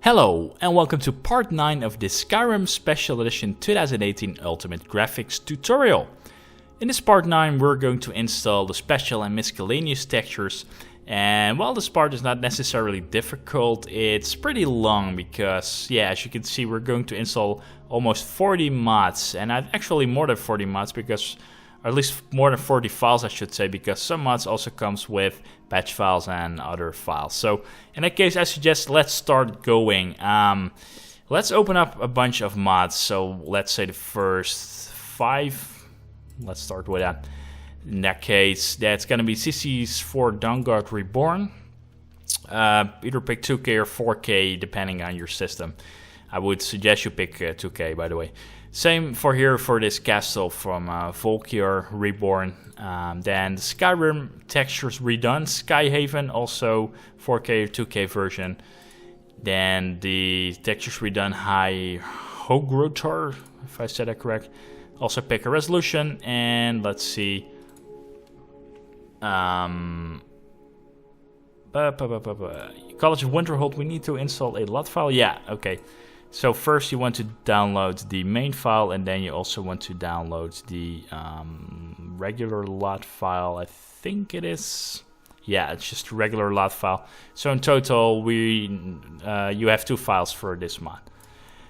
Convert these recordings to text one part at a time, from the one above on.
Hello and welcome to part 9 of the Skyrim Special Edition 2018 Ultimate Graphics tutorial. In this part 9 we're going to install the special and miscellaneous textures, and while this part is not necessarily difficult, it's pretty long because, yeah, as you can see, we're going to install almost 40 mods, and actually more than 40 mods because, or at least more than 40 files I should say, because some mods also comes with patch files and other files. So in that case I suggest let's start going. Let's open up a bunch of mods. So let's say the first 5. Let's start with that. In that case, that's gonna be CC's for Dawnguard Reborn. Either pick 2K or 4K depending on your system. I would suggest you pick 2K, by the way. Same for here for this castle from YOUR Reborn. Then the Skyrim textures redone, Skyhaven, also 4K or 2K version. Then the textures redone High Hogrotar, if I said that correct. Also pick a resolution, and let's see. College of Winterhold, we need to install a LOT file. Yeah, okay. So first you want to download the main file, and then you also want to download the regular LOT file. I think it is. Yeah, it's just a regular LOT file. So in total, you have 2 files for this mod.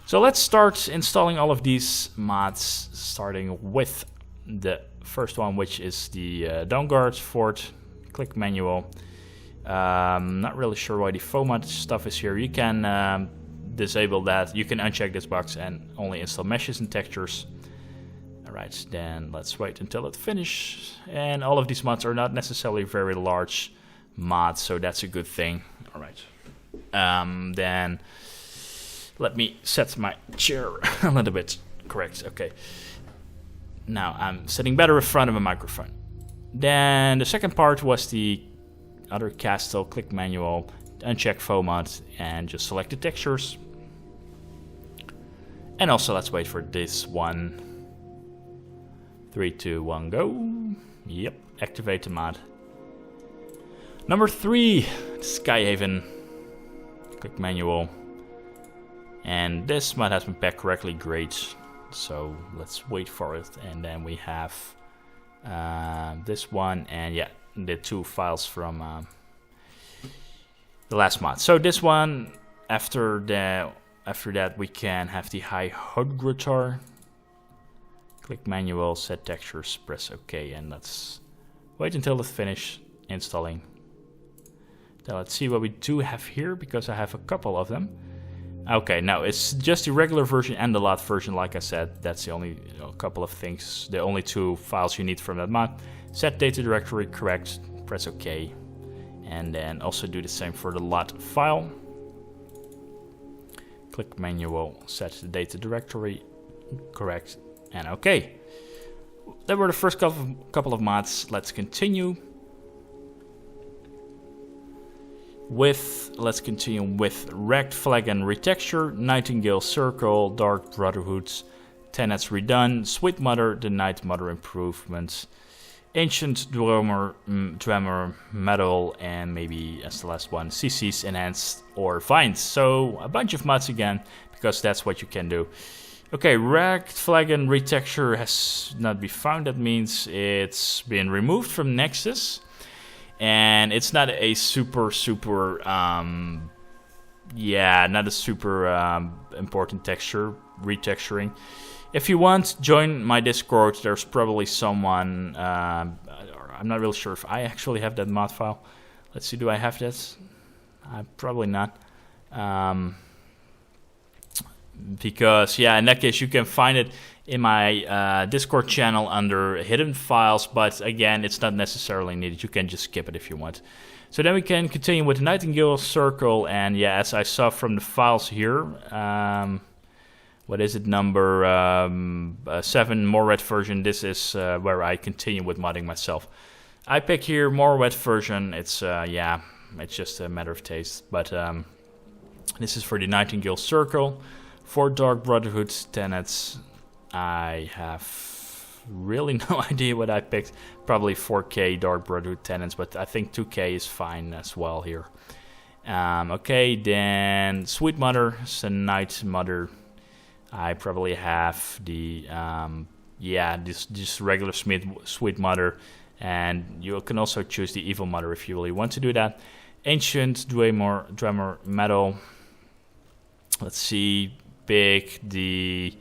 So let's start installing all of these mods, starting with the first one, which is the Dawnguard Fort. Click manual. Not really sure why the FOMAT stuff is here. You can disable that. You can uncheck this box and only install meshes and textures. Alright, then let's wait until it finishes. And all of these mods are not necessarily very large mods, so that's a good thing. Alright. Then let me set my chair a little bit correct. Okay. Now I'm sitting better in front of a microphone. Then the second part was the other castle. Click manual, uncheck FOMAT, and just select the textures. And also let's wait for this one. 3, 2, 1, go. Yep, activate the mod. Number 3, Skyhaven. Click manual. And this mod has been packed correctly, great. So let's wait for it. And then we have this one, and yeah, the 2 files from the last mod. So this one, after that we can have the High Hogrotar. Click manual, set textures, press OK, and let's wait until it's finished installing. Now let's see what we do have here, because I have a couple of them. Okay, now it's just the regular version and the LOT version, like I said. That's the only couple of things, the only 2 files you need from that mod. Set data directory correct, press OK. And then also do the same for the LOT file. Click manual, set the data directory correct, and OK. That were the first couple of mods. Let's continue. Let's continue with Wrecked Flag and Retexture, Nightingale Circle, Dark Brotherhoods, Tenets Redone, Sweet Mother, the Night Mother Improvements, Ancient Dwemer Metal, and maybe as the last one, CC's Enhanced or Vines. So a bunch of mods again, because that's what you can do. Okay, Wrecked Flag and Retexture has not been found. That means it's been removed from Nexus. And it's not a super important texture, retexturing. If you want, join my Discord. There's probably someone, I'm not really sure if I actually have that mod file. Let's see, do I have that? Probably not. Because, yeah, in that case you can find it in my Discord channel under hidden files, but again, it's not necessarily needed. You can just skip it if you want. So then we can continue with the Nightingale Circle, and yeah, as I saw from the files here, what is it, number 7 Morwet version, this is where I continue with modding myself. I pick here Morwet version. It's yeah, it's just a matter of taste, but this is for the Nightingale Circle. For Dark Brotherhood Tenets, I have really no idea what I picked. Probably 4K Dark Brotherhood Tenets, but I think 2K is fine as well here. Okay, then Sweet Mother, Night Mother. I probably have the yeah, this regular Sweet Mother, and you can also choose the Evil Mother if you really want to do that. Ancient Drummer Metal. Let's see, pick the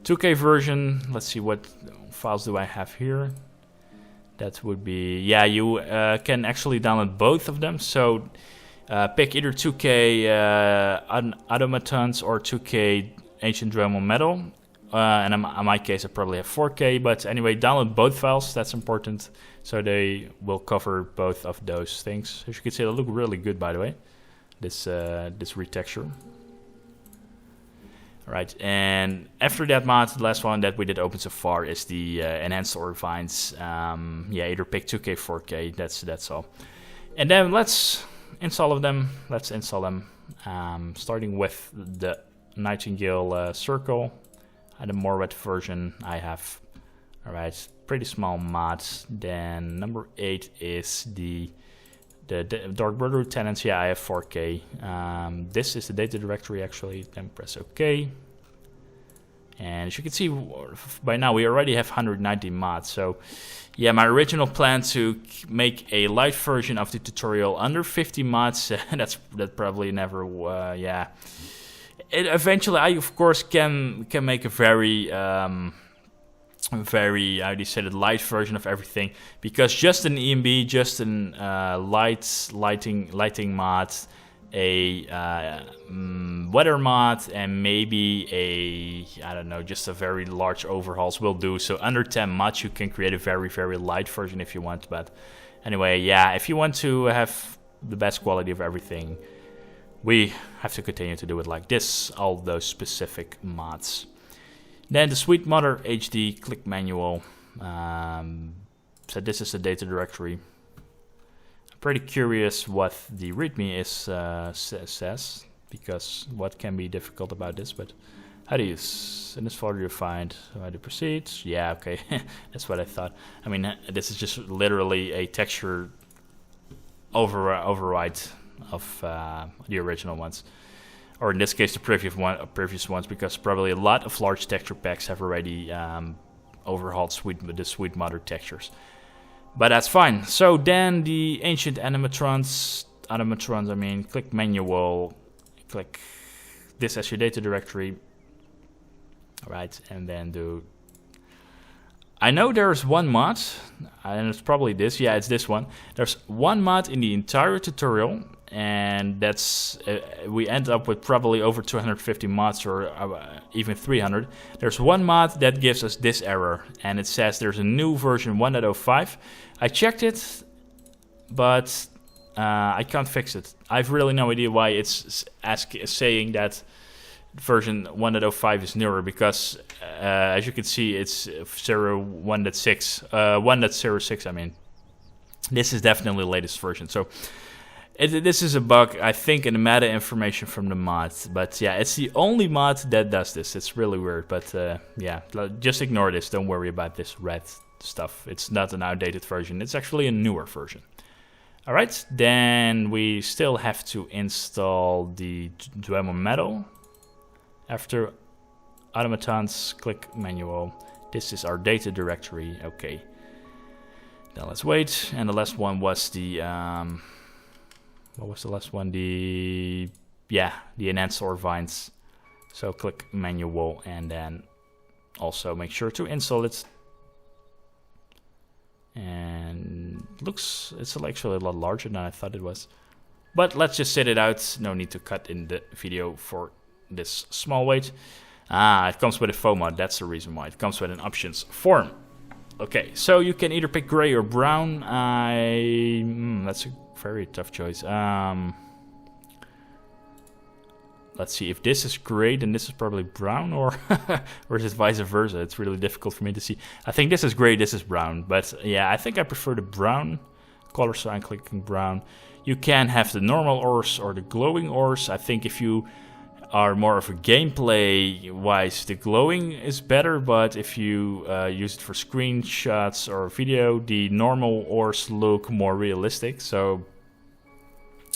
2K version. Let's see what files do I have here. That would be, yeah, you can actually download both of them. So pick either 2K Automatons or 2K Ancient Drummer Metal. And in my case, I probably have 4K. But anyway, download both files. That's important. So they will cover both of those things. As you can see, they look really good, by the way. This retexture. Right, and after that mod, the last one that we did open so far is the enhanced ore vines. Yeah, either pick 2K, 4K. That's all. And then let's install them. Starting with the Nightingale Circle. The Morwet version I have. All right, pretty small mods. Then number 8 is the Dark Brotherhood tenants. Yeah, I have 4K. This is the data directory actually. Then press OK. And as you can see, by now we already have 190 mods. So yeah, my original plan to make a light version of the tutorial under 50 mods. that probably never. Yeah. Eventually, I of course can make a very how do you say it, light version of everything, because just an EMB, just an lighting mod, a weather mod, and maybe a, I don't know, just a very large overhauls will do. So under 10 mods you can create a very light version if you want. But anyway, yeah, if you want to have the best quality of everything, we have to continue to do it like this, all those specific mods. Then the Sweet Mother HD click manual. So this is the data directory. I'm pretty curious what the README is says, because what can be difficult about this, but how do you in this folder you find how to proceed? Yeah, okay, that's what I thought. I mean, this is just literally a texture override of the original ones, or in this case the previous ones, because probably a lot of large texture packs have already overhauled the Sweet Mother textures. But that's fine. So then the ancient automatons, I mean, click manual, click this as your data directory. Alright, and then do, I know there's one mod, and it's probably this, yeah, it's this one. There's one mod in the entire tutorial, and that's we end up with probably over 250 mods, or even 300. There's one mod that gives us this error, and it says there's a new version 1.05. I checked it, but I can't fix it. I've really no idea why it's saying that version 1.05 is newer, because as you can see, it's 1.06. I mean, this is definitely the latest version. So this is a bug, I think, in the meta information from the mod. But yeah, it's the only mod that does this. It's really weird, but yeah, just ignore this. Don't worry about this red stuff. It's not an outdated version. It's actually a newer version. All right, then we still have to install the Dremel Metal. After automatons, click manual. This is our data directory. Okay. Now let's wait. And the last one was the what was the last one? The enhanced ore vines. So click manual, and then also make sure to install it. And looks, it's actually a lot larger than I thought it was. But let's just set it out. No need to cut in the video for this small wait. It comes with a faux mod. That's the reason why. It comes with an options form. Okay, so you can either pick gray or brown. That's a very tough choice. Let's see, if this is gray, then this is probably brown, or or is it vice versa? It's really difficult for me to see. I think this is gray, this is brown, but yeah, I think I prefer the brown color, so I'm clicking brown. You can have the normal ores or the glowing ores. I think if you are more of a gameplay wise, the glowing is better, but if you use it for screenshots or video, the normal ores look more realistic. So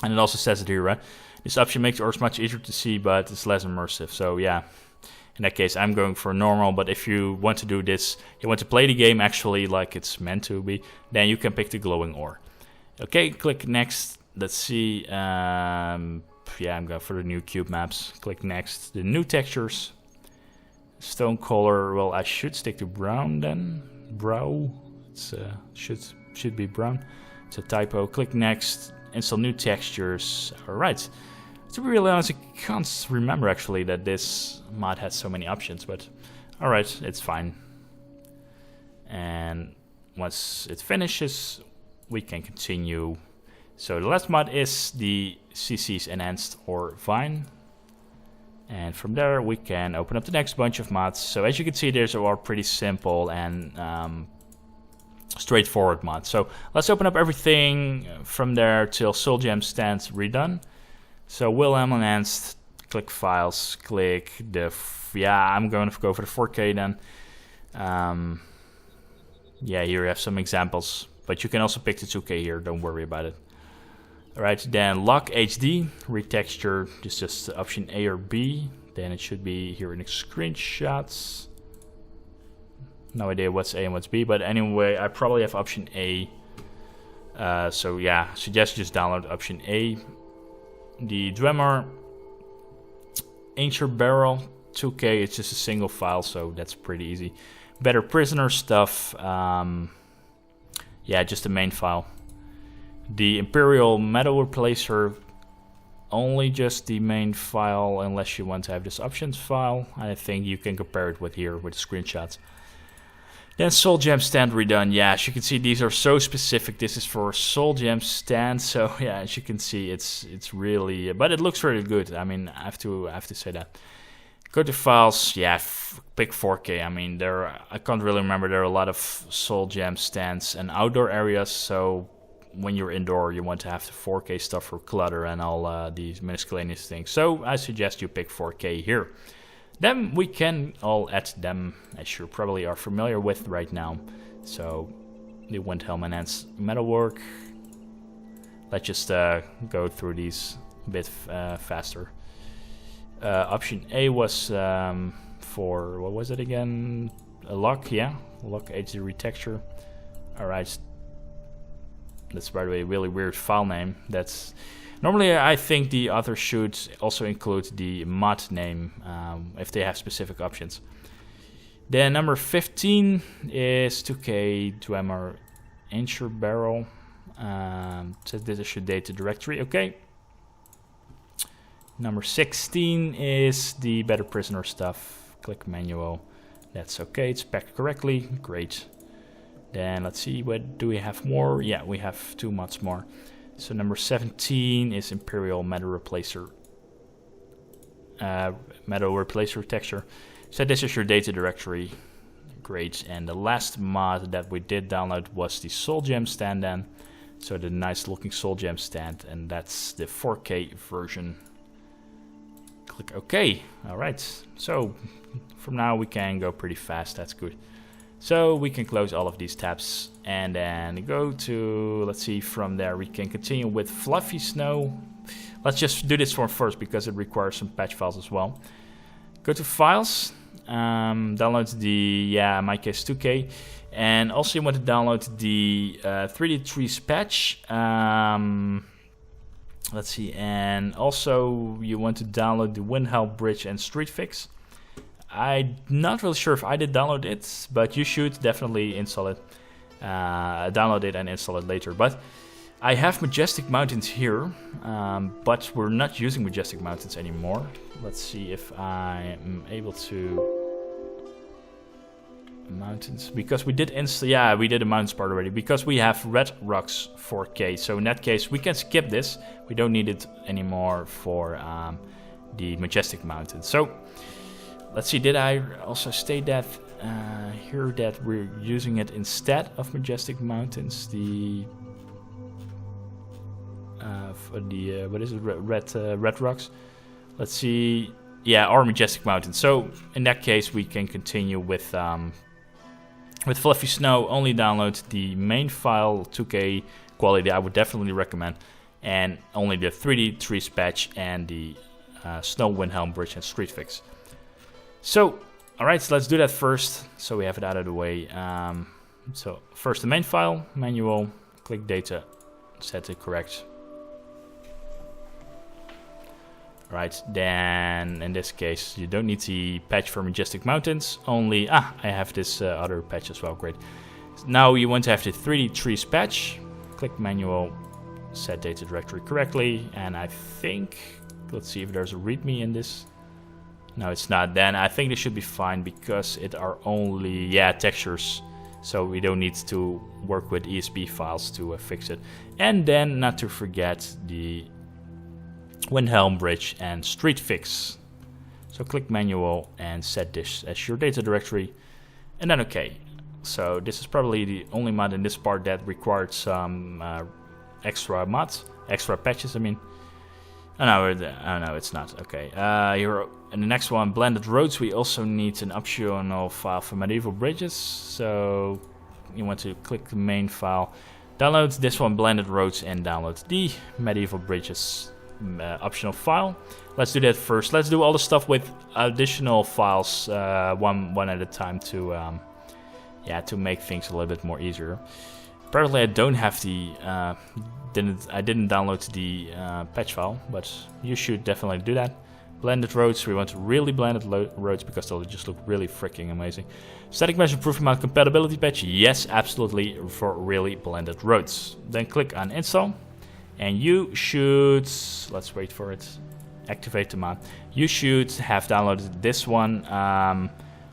And it also says it here, right? This option makes yours much easier to see, but it's less immersive. So yeah, in that case, I'm going for normal. But if you want to do this, you want to play the game actually like it's meant to be, then you can pick the glowing ore. Okay, click next. Let's see. Yeah, I'm going for the new cube maps. Click next. The new textures. Stone color. Well, I should stick to brown then. Brow. It's should be brown. It's a typo. Click next. Install new textures. Alright. To be really honest, I can't remember actually that this mod has so many options, but alright, it's fine. And once it finishes, we can continue. So the last mod is the CC's Enhanced or Vine. And from there we can open up the next bunch of mods. So as you can see, these are all pretty simple and straightforward mod. So let's open up everything from there till Soul Gem Stands redone. So Wilhelm Enhanced, click Files, click the I'm going to go for the 4K then. Yeah, here you have some examples, but you can also pick the 2K here, don't worry about it. Alright, then Lock HD, retexture, this is just option A or B, then it should be here in the screenshots. No idea what's A and what's B, but anyway, I probably have option A. So yeah, suggest just download option A. The Dwemer, Ancient Barrel, 2K, it's just a single file, so that's pretty easy. Better Prisoner stuff, yeah, just the main file. The Imperial Metal Replacer, only just the main file, unless you want to have this options file. I think you can compare it with here, with the screenshots. Then Soul Gem Stand redone. Yeah, as you can see, these are so specific. This is for Soul Gem Stand, so yeah, as you can see, it's really, but it looks really good. I mean, I have to say that. Go to files. Yeah, pick 4K. I mean, I can't really remember. There are a lot of Soul Gem Stands and outdoor areas. So when you're indoor, you want to have the 4K stuff for clutter and all these miscellaneous things. So I suggest you pick 4K here. Then we can all add them, as you probably are familiar with right now. So the Windhelm Enhanced Metalwork. Let's just go through these a bit faster. Option A was for, what was it again? A lock, yeah. Lock HD retexture. Alright. That's, by the way, a really weird file name. That's normally, I think the author should also include the mod name if they have specific options. Then number 15 is 2K Dwemer Ancient Barrel. Says this is your data directory. Okay. Number 16 is the Better Prisoner stuff. Click manual. That's okay. It's packed correctly. Great. Then let's see, what do we have more? Yeah, we have 2 mods more. So number 17 is Imperial Metal Replacer. Metal Replacer texture. So this is your data directory. Great. And the last mod that we did download was the Soul Gem Stand then. So the nice looking Soul Gem Stand, and that's the 4K version. Click OK. Alright. So from now we can go pretty fast. That's good. So we can close all of these tabs and then go to, let's see, from there we can continue with Fluffy Snow. Let's just do this one first because it requires some patch files as well. Go to Files, download the, yeah, in my case 2K, and also you want to download the 3D Trees patch. Let's see, and also you want to download the Windhelm Bridge and Street Fix. I'm not really sure if I did download it, but you should definitely install it, download it and install it later. But I have Majestic Mountains here, but we're not using Majestic Mountains anymore. Let's see if I am able to... Mountains, because we did we did the mountains part already, because we have Red Rocks 4K. So in that case, we can skip this. We don't need it anymore for the Majestic Mountains. So let's see, did I also state that here that we're using it instead of Majestic Mountains? The what is it? Red Rocks. Let's see. Yeah, or Majestic Mountains. So in that case, we can continue with Fluffy Snow. Only download the main file, 2K quality. I would definitely recommend. and only the 3D trees patch and the snow Windhelm bridge and street fix. So, alright, so let's do that first, so we have it out of the way. So, first the main file, manual, click data, set it correct. Right, then in this case you don't need the patch for Majestic Mountains, only, I have this other patch as well, great. Now you want to have the 3D trees patch, click manual, set data directory correctly, and I think, let's see if there's a readme in this. No, it's not. Then I think this should be fine because it are only, textures, so we don't need to work with ESP files to fix it. And then, not to forget, the Windhelm bridge and street fix. So click manual and set this as your data directory, and then OK. So this is probably the only mod in this part that required some extra mods, extra patches. I mean, oh no, it's not. Okay. Here in the next one, blended roads. We also need an optional file for medieval bridges. So you want to click the main file, download this one, blended roads, and download the medieval bridges optional file. Let's do that first. Let's do all the stuff with additional files one at a time to to make things a little bit more easier. Apparently I don't have the I didn't download the patch file, but you should definitely do that. Blended roads, we want really blended roads because they'll just look really freaking amazing. Static mesh improvement mount compatibility patch, yes, absolutely, for really blended roads. Then click on install. And you should, let's wait for it, activate the mod. You should have downloaded this one,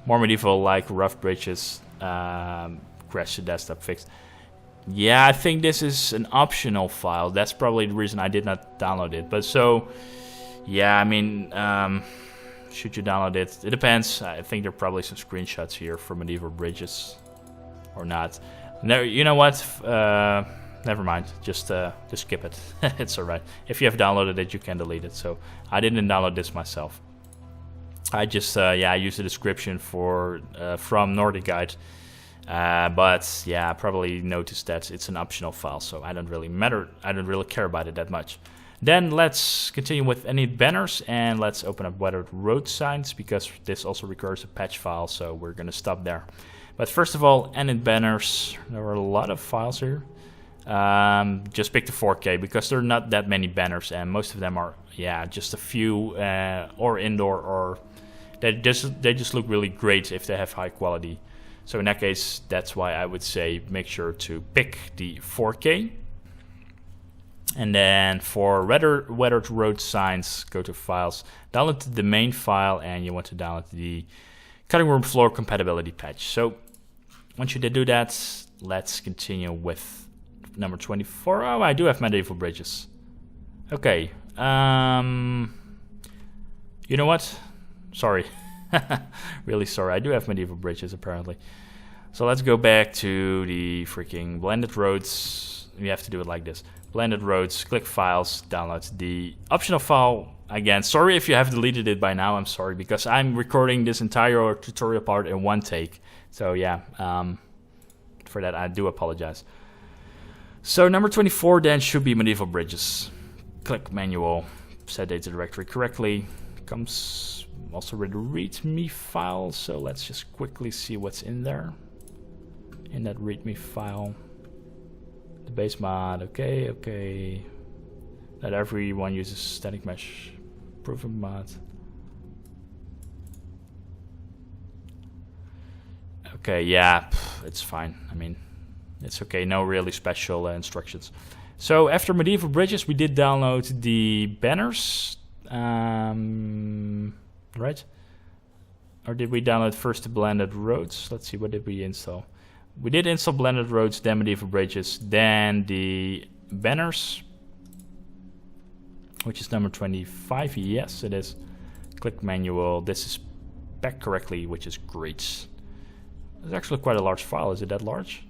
more medieval like rough bridges, crash the desktop fixed. Yeah, I think this is an optional file. That's probably the reason I did not download it. But so, yeah, I mean, should you download it? It depends. I think there are probably some screenshots here for medieval bridges or not. No, you know what? Never mind, just skip it. It's alright. If you have downloaded it, you can delete it. So I didn't download this myself. I just I used the description for from NORDIC Guide, but yeah, I probably noticed that it's an optional file, so I don't really care about it that much. Then let's continue with any banners, and let's open up weathered road signs because this also requires a patch file, so we're gonna stop there. But first of all, edit banners. There are a lot of files here. Just pick the 4K because there are not that many banners, and most of them are just a few or indoor, or they just look really great if they have high quality. So in that case, that's why I would say make sure to pick the 4K. And then for weathered road signs, go to files, download the main file, and you want to download the cutting room floor compatibility patch. So once you did do that, let's continue with number 24. Oh, I do have medieval bridges. Okay. You know what? Sorry. Really sorry. I do have medieval bridges apparently. So let's go back to the freaking blended roads. You have to do it like this. Blended roads, click files, download the optional file. Again, sorry if you have deleted it by now. I'm sorry because I'm recording this entire tutorial part in one take. So yeah, for that I do apologize. So number 24 then should be medieval bridges. Click manual, set data directory correctly. Comes also with a readme file, so let's just quickly see what's in there. In that readme file, the base mod, okay. Not everyone uses static mesh improvement mod. Okay, yeah, it's fine. I mean, it's okay, no really special instructions. So after medieval bridges, we did download the banners, right? Or did we download first the blended roads? Let's see, what did we install? We did install blended roads, then medieval bridges, then the banners, which is number 25. Yes, it is. Click manual. This is packed correctly, which is great. It's actually quite a large file. Is it that large?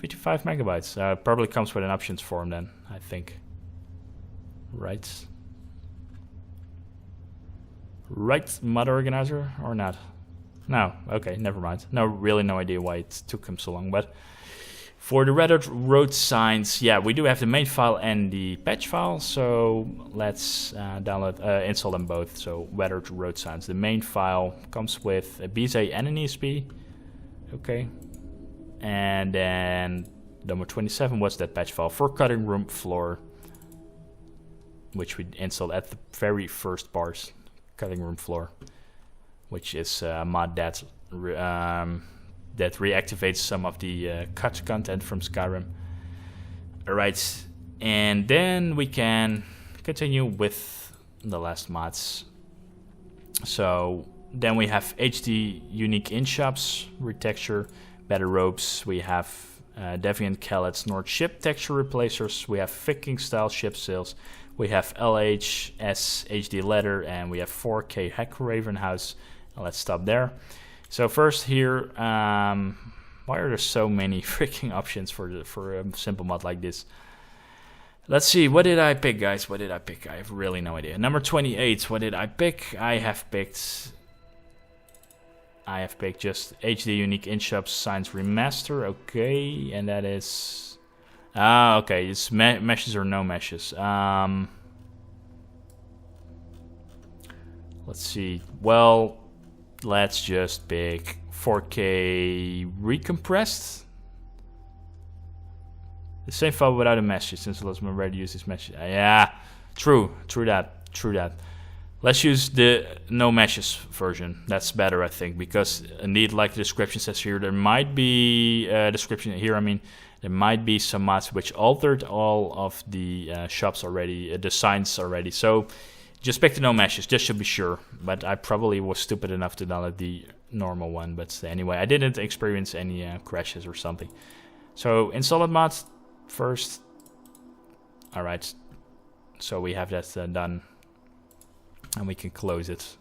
55 megabytes. Probably comes with an options form then, I think. Right. Right, mod organizer, or not? No, okay, never mind. No, really no idea why it took him so long, but For the weathered road signs, yeah, we do have the main file and the patch file, so let's install them both. So weathered road signs. The main file comes with a BSA and an ESP. Okay. And then number 27 was that patch file for cutting room floor, which we installed at the very first bars, cutting room floor, which is a mod that that reactivates some of the cut content from Skyrim. Alright, and then we can continue with the last mods. So then we have HD unique in-shops, retexture, better ropes, we have Deviant Callets, Nord ship texture replacers, we have Viking style ship sails, we have LHS HD leather, and we have 4K Hack Raven House. Let's stop there. So first here, why are there so many freaking options for a simple mod like this? Let's see, what did I pick, guys? What did I pick? I have really no idea. Number 28, what did I pick? I have picked just HD Unique In-Shop Signs Remaster, okay, and that is... okay, it's meshes or no meshes. Let's see, well... Let's just pick 4K recompressed. The same file without a message, since let's already use this message. Yeah, true that. Let's use the no meshes version. That's better, I think, because indeed, like the description says here, there might be a description here. I mean, there might be some mods which altered all of the shops already, the signs already. So. Just pick the no meshes, just to be sure. But I probably was stupid enough to download the normal one. But anyway, I didn't experience any crashes or something. So install it mods first. Alright. So we have that done. And we can close it.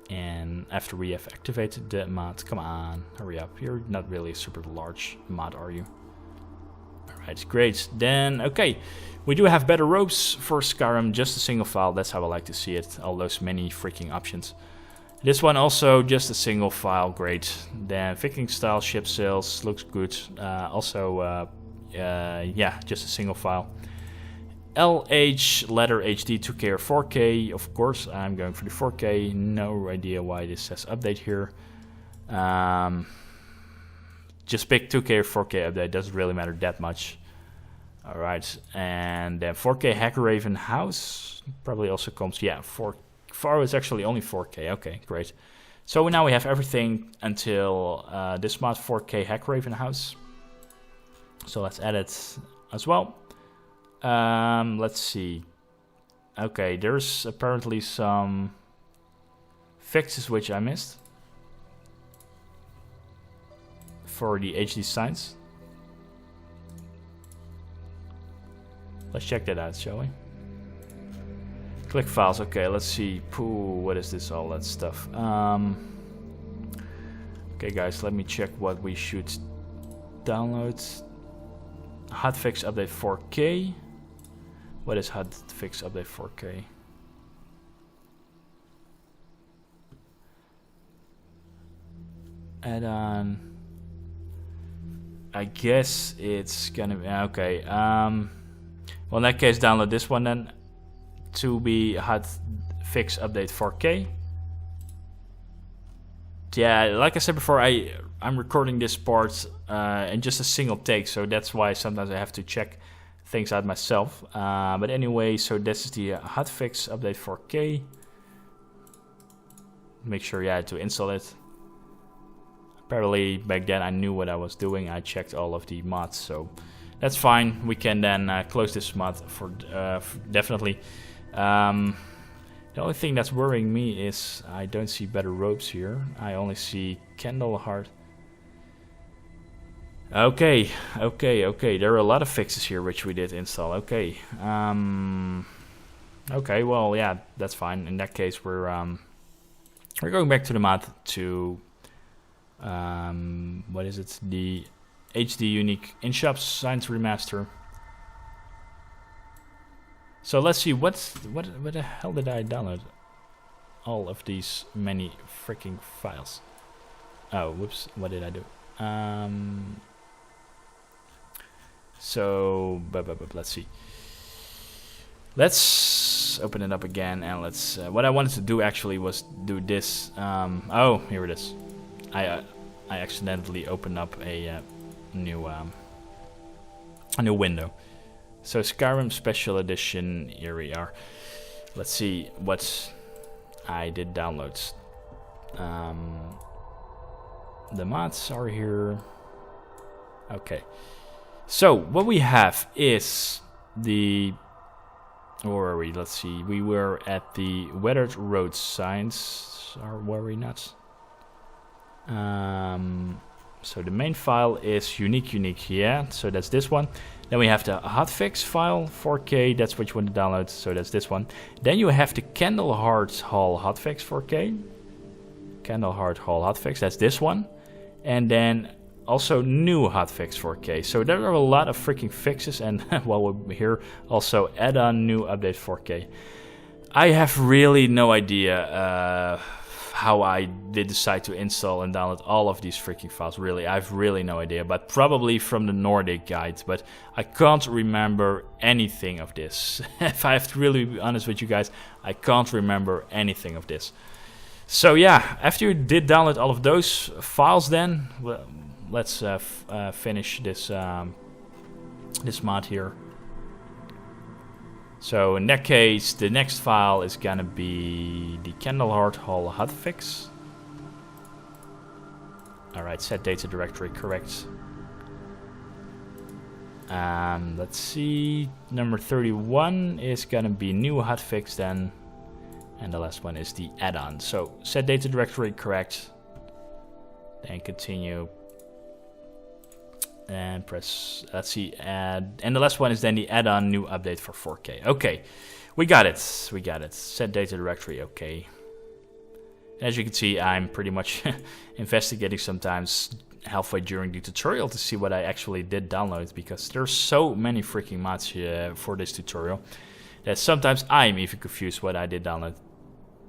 And after we have activated the mod, come on, hurry up. You're not really a super large mod, are you? Alright, great. Then, okay. We do have better ropes for Skyrim, just a single file. That's how I like to see it. All those many freaking options. This one also just a single file, great. Then Viking style ship sails looks good. Yeah, just a single file. LH letter HD 2K or 4K. Of course, I'm going for the 4K. No idea why this says update here. Just pick 2K or 4K update. Doesn't really matter that much. Alright, and then 4K Hack Raven House probably also comes, yeah, 4 is actually only 4K, okay, great. So now we have everything until this mod, 4K Hack Raven House. So let's add it as well. Let's see. Okay, there's apparently some fixes which I missed for the HD signs. Let's check that out, shall we? Click files. Okay, let's see. Pooh, what is this? All that stuff. Okay, guys, let me check what we should download. Hotfix update 4K. What is hotfix update 4K? Add-on. I guess it's gonna be okay. Well, in that case, download this one then to be hotfix update 4K. Yeah, like I said before, I'm recording this part in just a single take, so that's why sometimes I have to check things out myself. But anyway, so this is the hotfix update 4K. Make sure you had to install it. Apparently back then I knew what I was doing. I checked all of the mods, so that's fine. We can then close this mod for definitely. The only thing that's worrying me is I don't see better ropes here. I only see candle heart. Okay. There are a lot of fixes here which we did install. Okay. Okay. Well, yeah, that's fine. In that case, we're going back to the mod to what is it? The HD Unique In-Shop Signs Remaster. So let's see, what the hell did I download? All of these many freaking files. Oh, whoops, what did I do? So, let's see. Let's open it up again and let's. What I wanted to do actually was do this. Oh, here it is. I accidentally opened up a new window. So Skyrim Special Edition. Here we are. Let's see what I did download. The mods are here. Okay. So what we have is the. Where are we? Let's see. We were at the weathered road signs. Were we not? So the main file is unique. Yeah. So that's this one. Then we have the hotfix file 4K. That's what you want to download. So that's this one. Then you have the Candleheart Hall hotfix 4K. Candleheart Hall hotfix. That's this one. And then also new hotfix 4K. So there are a lot of freaking fixes, and while we're here, also add-on new update 4K. I have really no idea how I did decide to install and download all of these freaking files. Really, I have really no idea, but probably from the Nordic guides. But I can't remember anything of this. If I have to really be honest with you guys, I can't remember anything of this. So yeah, after you did download all of those files, then well, let's finish this this mod here. So in that case, the next file is gonna be the Candleheart Hall hotfix. Alright, set data directory correct. Let's see, number 31 is gonna be new hotfix then. And the last one is the add-on. So set data directory correct. Then continue. And press, let's see, add. And the last one is then the add-on new update for 4K. Okay, we got it. Set data directory, okay. As you can see, I'm pretty much investigating sometimes halfway during the tutorial to see what I actually did download, because there's so many freaking mods for this tutorial that sometimes I'm even confused what I did download.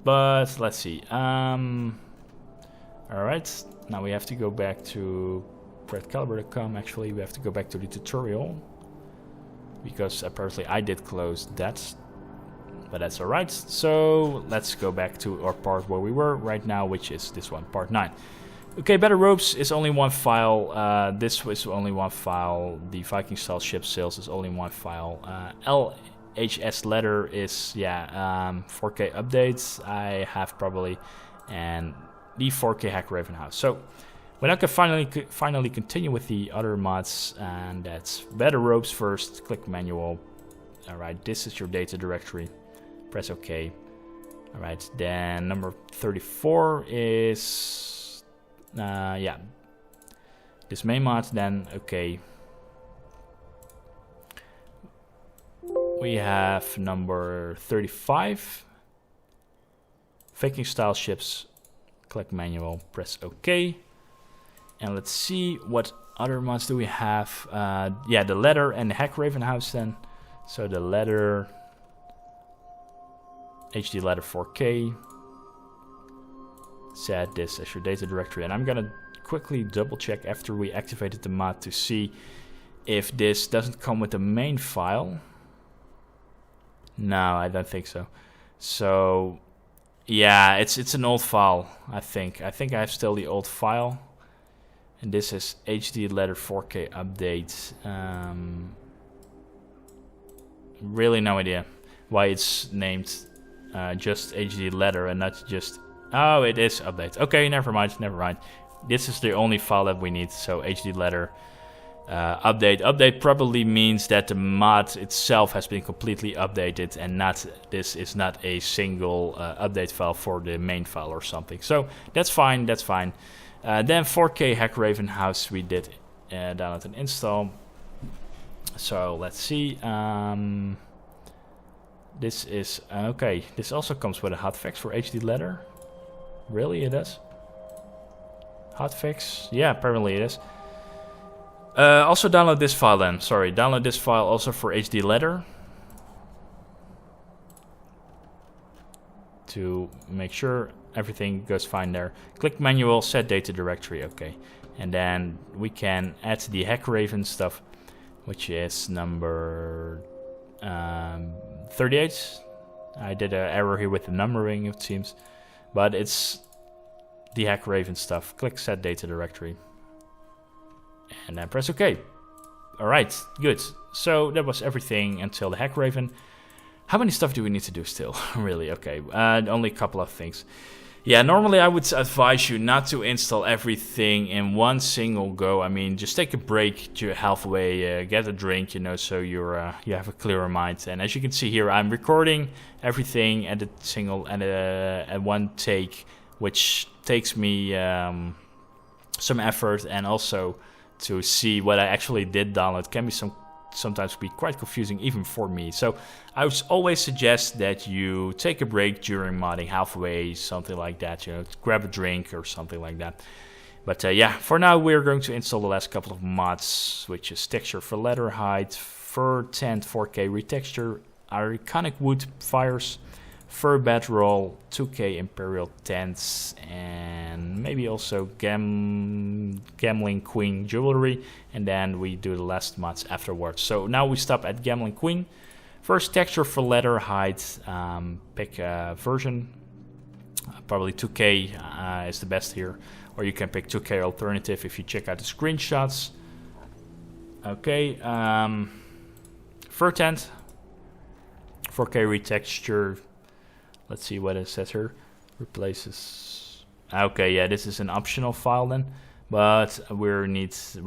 But let's see. Alright, now we have to go back to redcaliber.com. Actually, we have to go back to the tutorial, because apparently I did close that. But that's alright. So let's go back to our part where we were right now, which is this one, part 9. Okay, Better Ropes is only one file. This is only one file. The Viking style ship sales is only one file. LHS letter is 4K updates I have probably, and the 4K Hack Raven House. So we now can finally continue with the other mods, and that's Better Ropes first. Click manual. Alright, this is your data directory. Press OK. Alright, then number 34 is this main mod. Then okay. We have number 35. Viking style ships. Click manual. Press OK. And let's see what other mods do we have. The ladder and the Hack Raven House then. So the ladder, HD ladder 4K. Set this as your data directory, and I'm gonna quickly double check after we activated the mod to see if this doesn't come with the main file. No, I don't think so. So yeah, it's an old file. I think I have still the old file, and this is HD ladder 4K update. Really no idea why it's named just HD ladder and not just. Oh, it is update. Okay, never mind. This is the only file that we need. So HD ladder update. Update probably means that the mod itself has been completely updated, and this is not a single update file for the main file or something. So that's fine. Then 4K Hack Raven House we did download and install. So let's see. This is okay. This also comes with a hotfix for HD ladder. Really, it does? Hotfix? Yeah, apparently it is. Also download this file then. Sorry, download this file also for HD ladder, to make sure everything goes fine there. Click manual, set data directory. Okay. And then we can add the Hack Raven stuff, which is number 38. I did an error here with the numbering, it seems. But it's the Hack Raven stuff. Click Set Data Directory. And then press OK. Alright, good. So that was everything until the Hack Raven. How many stuff do we need to do still? Really? Okay, only a couple of things. Yeah, normally I would advise you not to install everything in one single go. I mean, just take a break to halfway, get a drink, you know, so you have a clearer mind. And as you can see here, I'm recording everything at at one take, which takes me some effort, and also to see what I actually did download can be sometimes be quite confusing even for me. So I would always suggest that you take a break during modding, halfway, something like that, you know, grab a drink or something like that. But yeah, for now we're going to install the last couple of mods, which is texture for leather hide, fur tent 4K retexture, iconic wood fires, fur bedroll, 2K imperial tents, and maybe also gambling queen jewelry, and then we do the last mods afterwards. So now we stop at gambling queen. First, texture for leather hide, pick a version, probably 2K is the best here, or you can pick 2K alternative if you check out the screenshots. Okay, fur tent, 4K retexture. Let's see what it says here. Replaces. Okay, yeah, this is an optional file then, but we're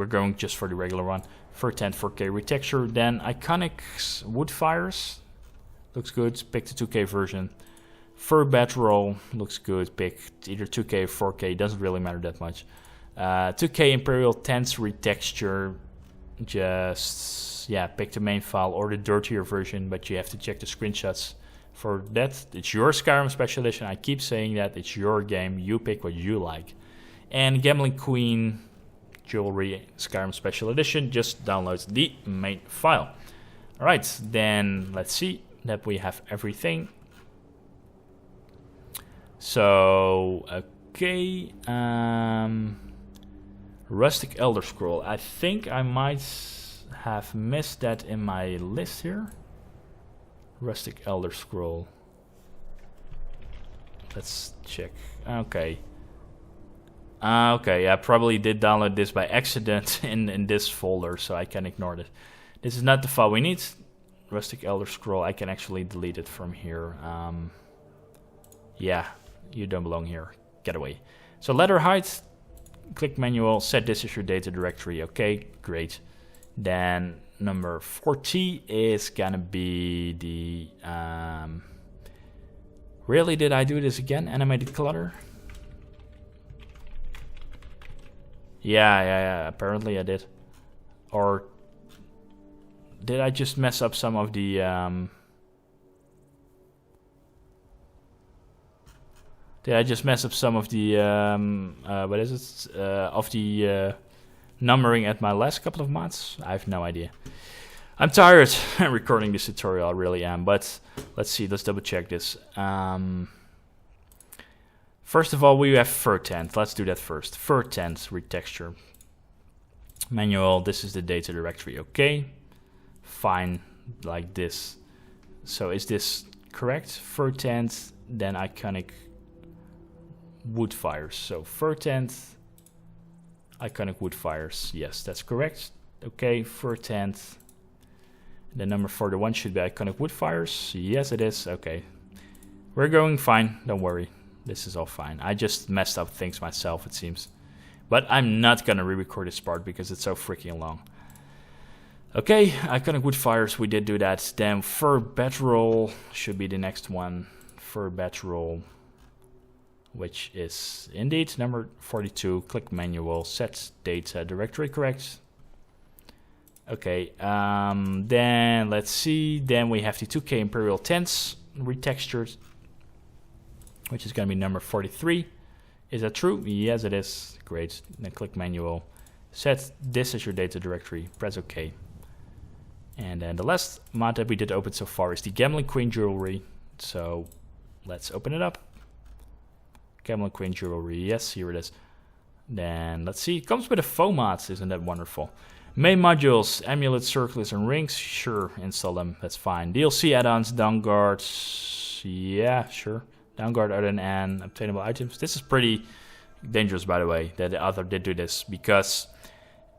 going just for the regular one. Fur tent 4K retexture. Then iconic wood fires. Looks good. Pick the 2K version. Fur bedroll looks good. Pick either 2K or 4K. Doesn't really matter that much. 2K imperial tents retexture. Just pick the main file or the dirtier version, but you have to check the screenshots. For that, it's your Skyrim Special Edition. I keep saying that. It's your game. You pick what you like. And Gambling Queen Jewelry Skyrim Special Edition. Just download the main file. Alright, then let's see that we have everything. So, okay. Rustic Elder Scroll. I think I might have missed that in my list here. Rustic Elder Scroll. Let's check. Okay. Okay, I probably did download this by accident in this folder, so I can ignore it. This is not the file we need. Rustic Elder Scroll, I can actually delete it from here. Yeah, you don't belong here. Get away. So leather height, click manual, set this as your data directory. Okay, great. Then number 40 is gonna be the really, did I do this again? Animated clutter? Yeah, apparently I did. Or did I just mess up some of the what is it? Of the numbering at my last couple of mods? I have no idea. I'm tired recording this tutorial, I really am, but let's see, let's double check this. First of all, we have fur tent. Let's do that first. Fur tent retexture. Manual, this is the data directory, okay. Fine, like this. So is this correct? Fur tent, then iconic wood fires. So fur tent, iconic wood fires. Yes, that's correct. Okay, fur tent. The number 41 should be iconic wood fires. Yes, it is. Okay. We're going fine. Don't worry. This is all fine. I just messed up things myself, it seems. But I'm not gonna re-record this part because it's so freaking long. Okay, iconic wood fires. We did do that. Then fur bedroll should be the next one. Fur bedroll, which is indeed number 42. Click manual, set data directory, correct. Okay, then let's see. Then we have the 2K imperial tents retextured, which is going to be number 43. Is that true? Yes, it is. Great. Then click manual, set this as your data directory, press OK. And then the last mod that we did open so far is the Gambling Queen Jewelry. So let's open it up. Gambling Queen Jewelry, yes, here it is. Then let's see, it comes with a foam mods, isn't that wonderful? Main modules, amulets, circlets, and rings. Sure, install them, that's fine. DLC add-ons, down guards, yeah, sure. Down guard add-on and obtainable items. This is pretty dangerous, by the way, that the author did do this, because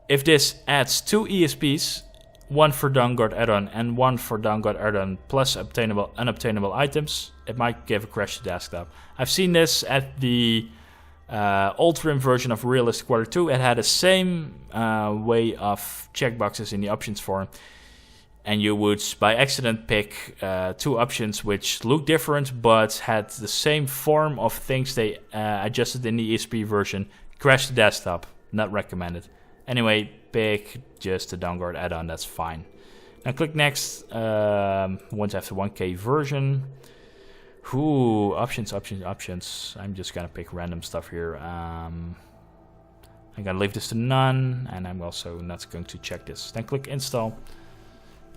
if this adds 2 ESPs, one for down guard add-on and one for down guard add-on plus obtainable unobtainable items, it might give a crash to desktop. I've seen this at the old RIM version of Realistic Quarter 2. It had the same way of checkboxes in the options form, and you would by accident pick 2 options which look different but had the same form of things they adjusted in the ESP version. Crash the desktop, not recommended. Anyway, pick just the downguard add-on, that's fine. Now click next, once after 1K version. Ooh, options. I'm just gonna pick random stuff here. I'm gonna leave this to none, and I'm also not going to check this. Then click install.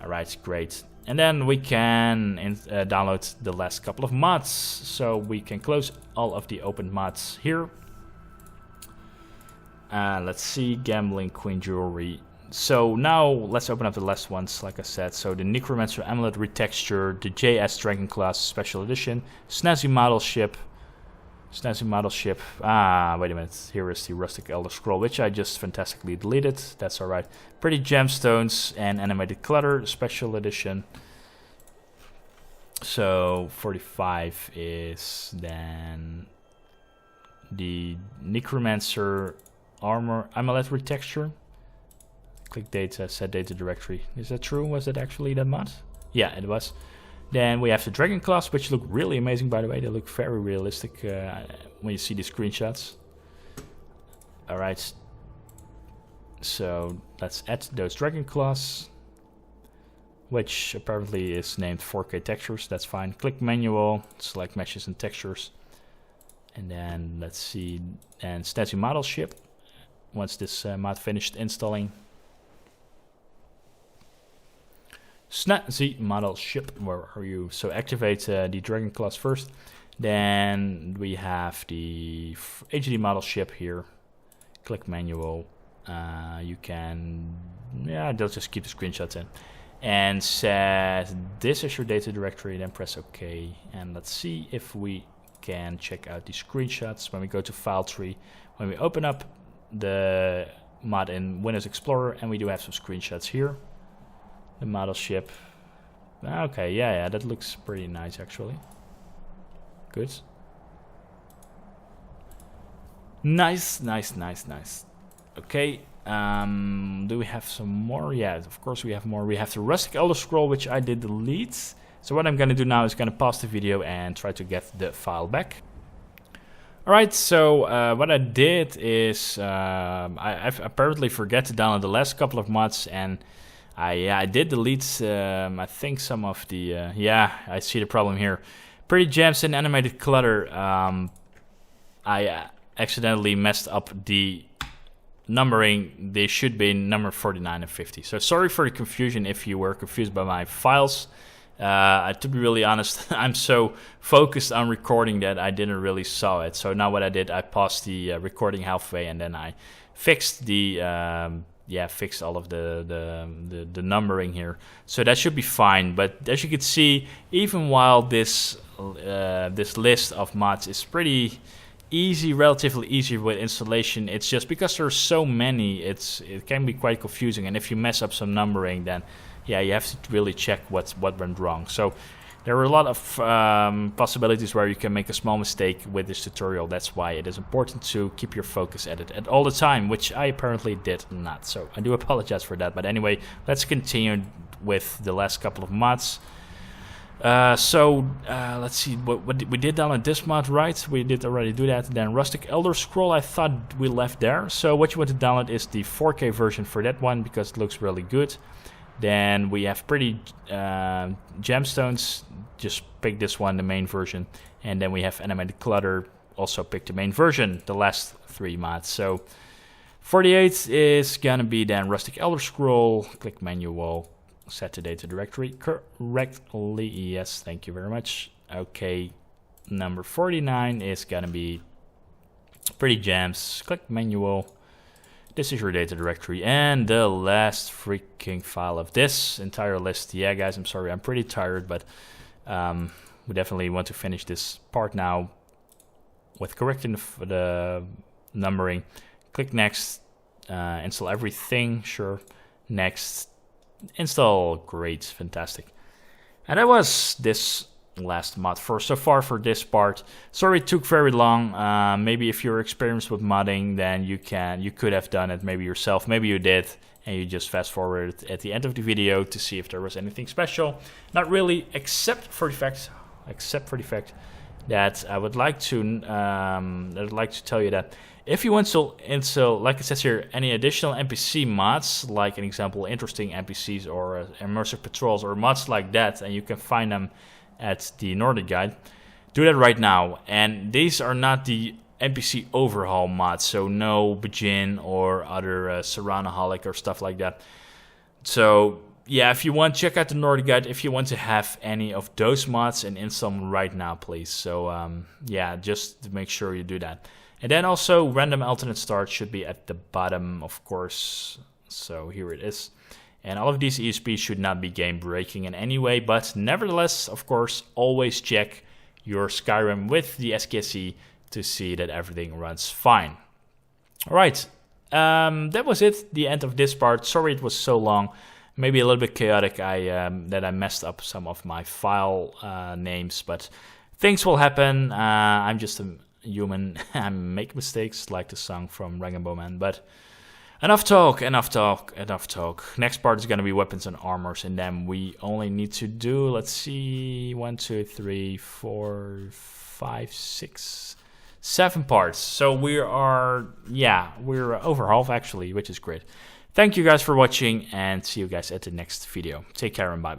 Alright, great. And then we can download the last couple of mods. So we can close all of the open mods here. Let's see, gambling, queen jewelry. So now let's open up the last ones, like I said. So the Necromancer Amulet Retexture, the JS Dragon Class Special Edition, Snazzy Model Ship. Ah, wait a minute. Here is the Rustic Elder Scroll, which I just fantastically deleted. That's alright. Pretty Gemstones and Animated Clutter Special Edition. So 45 is then the Necromancer Armor Amulet Retexture. Click data, set data directory. Is that true? Was that actually that mod? Yeah, it was. Then we have the Dragon Claws, which look really amazing, by the way. They look very realistic when you see the screenshots. Alright. So let's add those Dragon Claws, which apparently is named 4K textures. That's fine. Click manual, select meshes and textures. And then let's see, and Snazzy Model Ship. Once this mod finished installing. Snazzy Model Ship, where are you? So activate the Dragon Claws first. Then we have the HD Model Ship here. Click manual. You can, yeah, they'll just keep the screenshots in. And set this as your data directory, then press OK. And let's see if we can check out the screenshots when we go to File Tree. When we open up the mod in Windows Explorer, and we do have some screenshots here. The model ship. Okay, yeah, that looks pretty nice actually. Good. Nice. Okay, do we have some more? Yeah, of course we have more. We have the Rustic Elder Scroll, which I did delete. So what I'm gonna do now is gonna pause the video and try to get the file back. Alright, so what I did is I've apparently forget to download the last couple of mods, and I did delete I think some of the yeah, I see the problem here. Pretty Gems and Animated Clutter. I accidentally messed up the numbering. They should be number 49 and 50. So sorry for the confusion if you were confused by my files. To be really honest, I'm so focused on recording that I didn't really saw it. So now what I did, I paused the recording halfway, and then I fixed the fixed all of the numbering here. So that should be fine. But as you can see, even while this this list of mods is pretty easy, relatively easy with installation, it's just because there's so many, it can be quite confusing. And if you mess up some numbering, then yeah, you have to really check what went wrong. So there are a lot of possibilities where you can make a small mistake with this tutorial. That's why it is important to keep your focus at it at all the time, which I apparently did not. So I do apologize for that. But anyway, let's continue with the last couple of mods. Let's see, we did download this mod, right? We did already do that. Then Rustic Elder Scroll, I thought we left there. So what you want to download is the 4K version for that one, because it looks really good. Then we have Pretty Gemstones, just pick this one, the main version. And then we have Animated Clutter, also pick the main version, the last 3 mods. So 48 is gonna be then Rustic Elder Scroll, click manual, set the data directory correctly, yes, thank you very much. Okay, number 49 is gonna be Pretty gems. Click manual. This is your data directory, and the last freaking file of this entire list. Yeah, guys, I'm sorry, I'm pretty tired, but we definitely want to finish this part now with correcting the numbering. Click next, install everything, sure, next, install, great, fantastic. And that was this last mod so far for this part. Sorry it took very long. Maybe if you're experienced with modding, then you could have done it maybe yourself. Maybe you did, and you just fast forwarded at the end of the video to see if there was anything special. Not really, except for the fact that I would like to tell you that if you want to install, like it says here, any additional NPC mods, like an example, interesting NPCs or immersive patrols or mods like that, and you can find them at the Nordic guide, do that right now. And these are not the NPC overhaul mods, so no Bajin or other Serranaholic or stuff like that. So yeah, if you want, check out the Nordic guide if you want to have any of those mods, and install them right now, please. So yeah, just make sure you do that. And then also random alternate start should be at the bottom, of course. So here it is. And all of these ESPs should not be game breaking in any way, but nevertheless, of course, always check your Skyrim with the SKSE to see that everything runs fine. All right, that was it, the end of this part. Sorry it was so long, maybe a little bit chaotic. That I messed up some of my file names, but things will happen. I'm just a human. I make mistakes, like the song from Rag & Bowman, but enough talk. Next part is going to be weapons and armors, and then we only need to do, let's see, 1, 2, 3, 4, 5, 6, 7 parts. So we're over half actually, which is great. Thank you guys for watching, and see you guys at the next video. Take care and bye bye.